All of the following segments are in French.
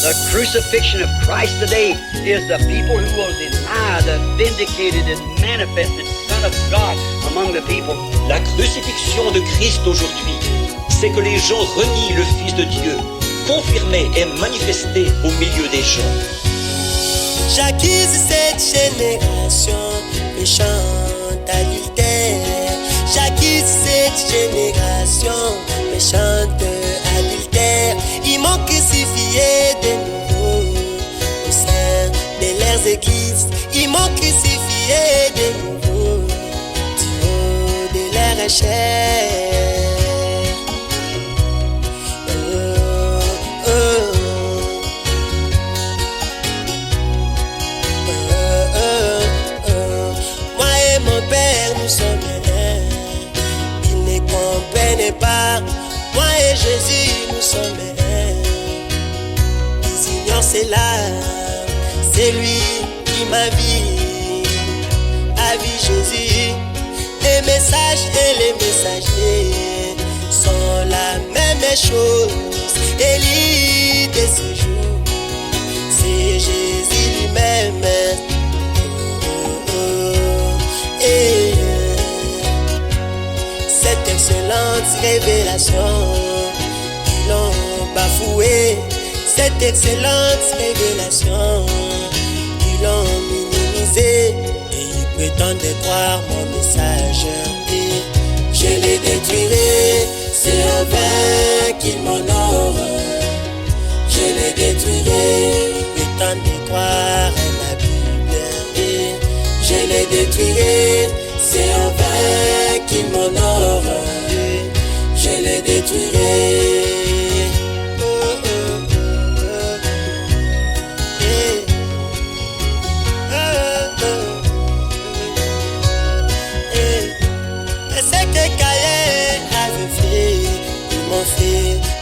The crucifixion of Christ today is the people who will deny the vindicated and manifested Son of God among the people. La crucifixion de Christ aujourd'hui, c'est que les gens renient le Fils de Dieu, confirmé et manifesté au milieu des gens. J'accuse cette génération méchante, adultère. J'accuse cette génération méchante, adultère. Ils m'ont crucifié de nouveau au sein de leurs églises. Ils m'ont crucifié de nouveau du haut de leur chair. Moi et mon père, nous sommes un. Ils ne comprennent pas. Moi et Jésus, nous sommes un. Ils ignorent cela. C'est lui qui m'a vie. A vie Jésus. Les messages et les messagers sont la même chose. Élie de ce jour, c'est Jésus lui-même. Et cette excellente révélation, ils l'ont bafouée. Cette excellente révélation, ils l'ont minimisée. Et ils prétendent croire mon message. Et je les détruirai, c'est en vain qu'ils m'honorent. Je les détruirai, ils prétendent croire à la Bible. Et je les détruirai, c'est en vain qu'ils m'honorent. Je les détruirai.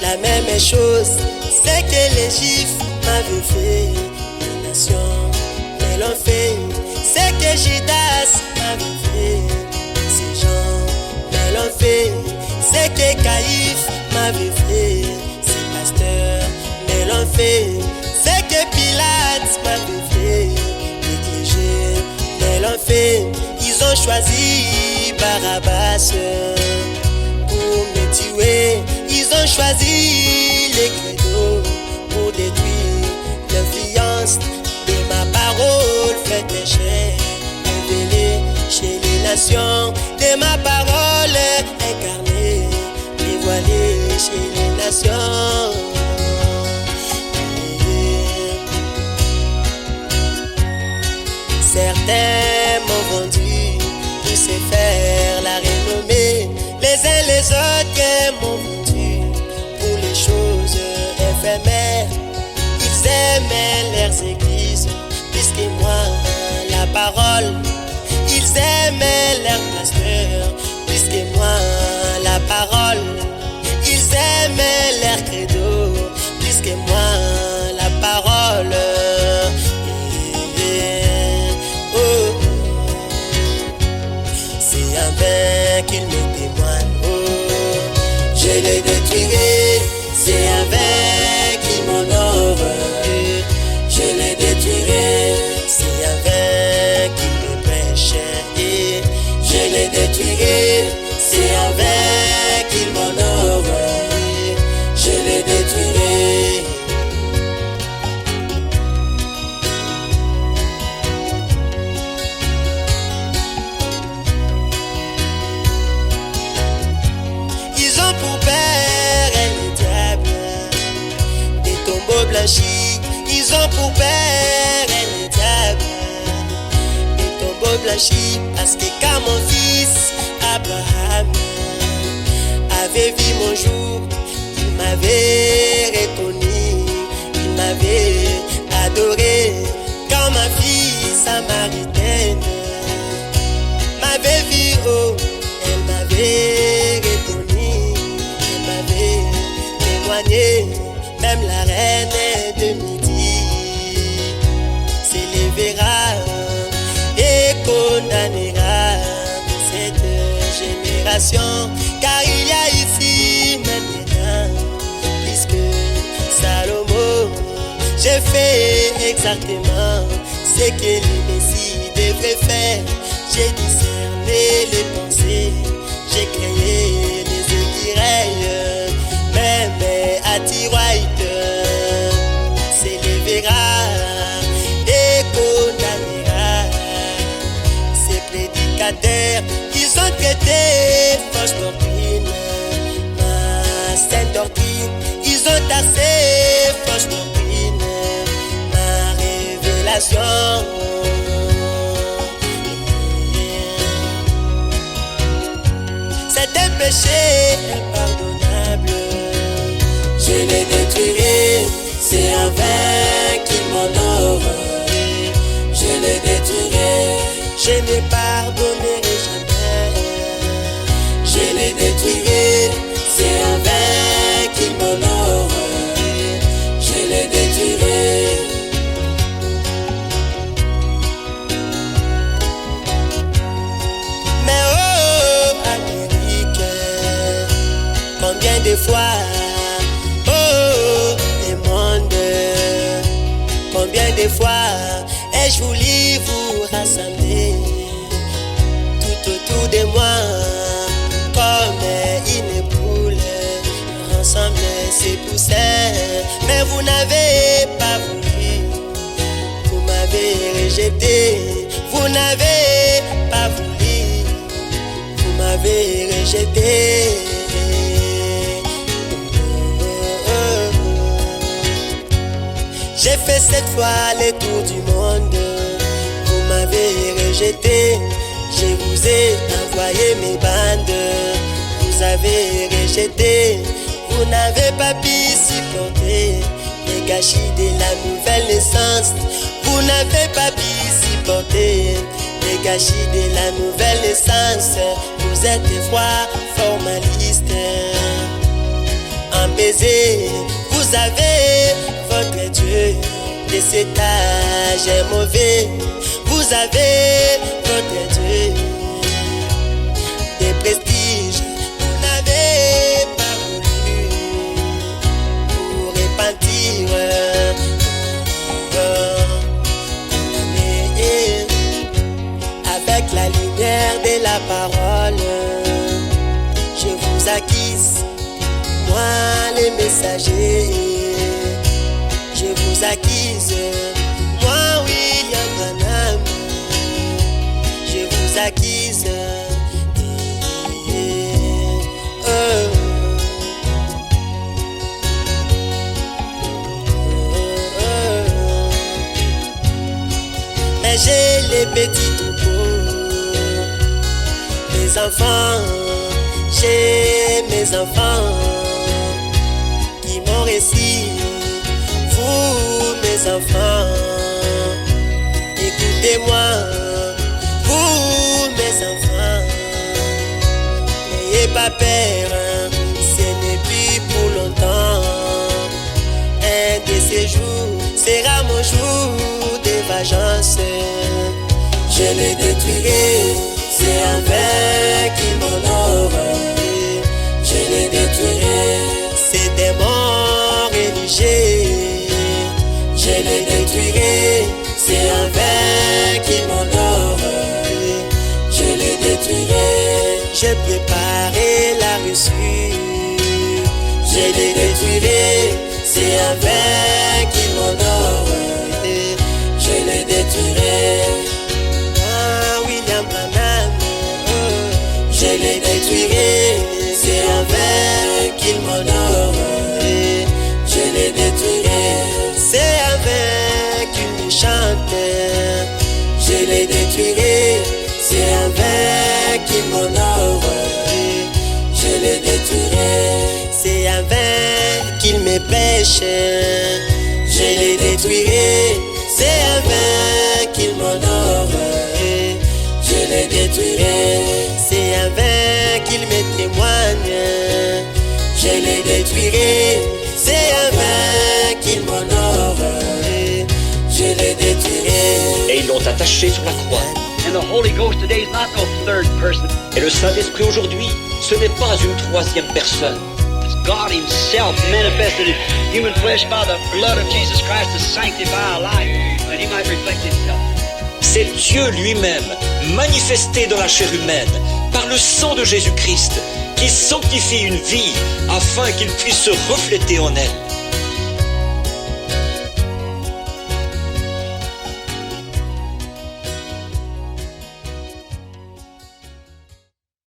La même chose, c'est que les Juifs m'avaient fait. Les nations me l'ont fait. C'est que Judas m'avait fait. Ces gens me l'ont fait. C'est que Caïphe m'avait fait. Ces pasteurs me l'ont fait. C'est que Pilate m'avait fait. Les clergés me l'ont fait. Ils ont choisi Barabbas pour me tuer. Ils ont choisi les credos pour détruire l'influence de ma parole faite chair, révélée chez les nations, de ma parole incarnée, dévoilée chez les nations. Certains m'ont vendu pour se faire la renommée, les uns les autres m'ont vendu pour les choses éphémères. Ils aimaient leurs églises plus que moi la parole. Ils aimaient leurs pasteurs plus que moi la parole. Ils aimaient leurs credos plus que moi la parole. C'est un vain qu'ils me témoignent. Je les détruirai, c'est un vain qui m'honore. Je les détruirai, c'est un vain qui me prêche. Je les détruirai, c'est un vain qui m'honore. Je les détruirai. Ils ont pour père le diable, des tombeaux blanchis. Ils ont pour père le diable, des tombeaux blanchis. Parce que quand mon fils Abraham avait vu mon jour, il m'avait reconnu, il m'avait adoré. Quand ma fille samaritaine m'avait vu, oh, elle m'avait reconnu, elle m'avait témoigné. Même la reine de midi s'élèvera et condamnera cette génération, car il y a ici maintenant plus que Salomon. fait exactement ce que le Messie devrait faire. J'ai discerné les pensées, j'ai créé les écureuils, même à T-White s'élèvera et condamnera ces prédicateurs. Ils ont traité fausse doctrine, ma sainte doctrine. Ils ont tassé fausse doctrine, ma révélation. C'est un péché impardonnable, je les détruirai, c'est un vain qui m'honore. Je les détruirai, je ne pardonnerai jamais. Je les détruirai, c'est un vain qui m'honore. Je les détruirai. Mais oh, Amérique, combien de fois, oh, le monde, combien de fois ai-je voulu vous rassembler tout autour de moi, comme une poule rassemble ses poussins, mais vous n'avez pas voulu, vous m'avez rejeté, vous n'avez pas voulu, vous m'avez rejeté. J'ai fait 7 fois le tour du monde, vous m'avez rejeté, je vous ai envoyé mes bandes, vous avez rejeté, vous n'avez pas pu supporter les gâchis de la nouvelle naissance, vous n'avez pas pu supporter les gâchis de la nouvelle naissance, vous êtes froid, formaliste, un baiser, vous avez votre Dieu de cet âge est mauvais. Vous avez votre Dieu de prestige. Vous n'avez pas voulu vous repentir. Avec la lumière de la parole, je vous acquise, moi les messagers. Je vous acquise, moi William Branham. Je vous acquise. Mais j'ai les petits troupeaux, mes enfants, j'ai mes enfants qui m'ont réussi. Vous, mes enfants, écoutez-moi, vous, mes enfants, n'ayez pas peur, ce n'est plus pour longtemps. Un de ces jours sera mon jour de vengeance. Je les détruirai, c'est un vain qui m'honore. Je les détruirai, c'est des morts religieux. Je les détruirai, c'est un vain qui m'honore. Je les détruirai, j'ai préparé la reçue. Je les détruirai, c'est un vain qui m'honore. Je les détruirai. Ah, William Branham, je les détruirai, c'est un vain qu'il m'honore. Je les détruirai, c'est un vain qu'il me chante. Je les détruirai, c'est un vain qui m'honore. Je les détruirai, c'est un vain qu'il me pêche. Je les détruirai, c'est un vain qu'il m'honore. Je les détruirai, c'est un vain qu'il me témoigne. Je les détruirai, c'est un vain qu'il m'honore. Je les détruirai. Et ils l'ont attaché sur la croix. And the Holy Ghost today is not no third person. Et le Saint-Esprit aujourd'hui, ce n'est pas une troisième personne. It's God himself manifested in human flesh by the blood of Jesus Christ to sanctify our life, that he might reflect himself. C'est Dieu lui-même, manifesté dans la chair humaine, par le sang de Jésus-Christ, qui sanctifie une vie afin qu'il puisse se refléter en elle.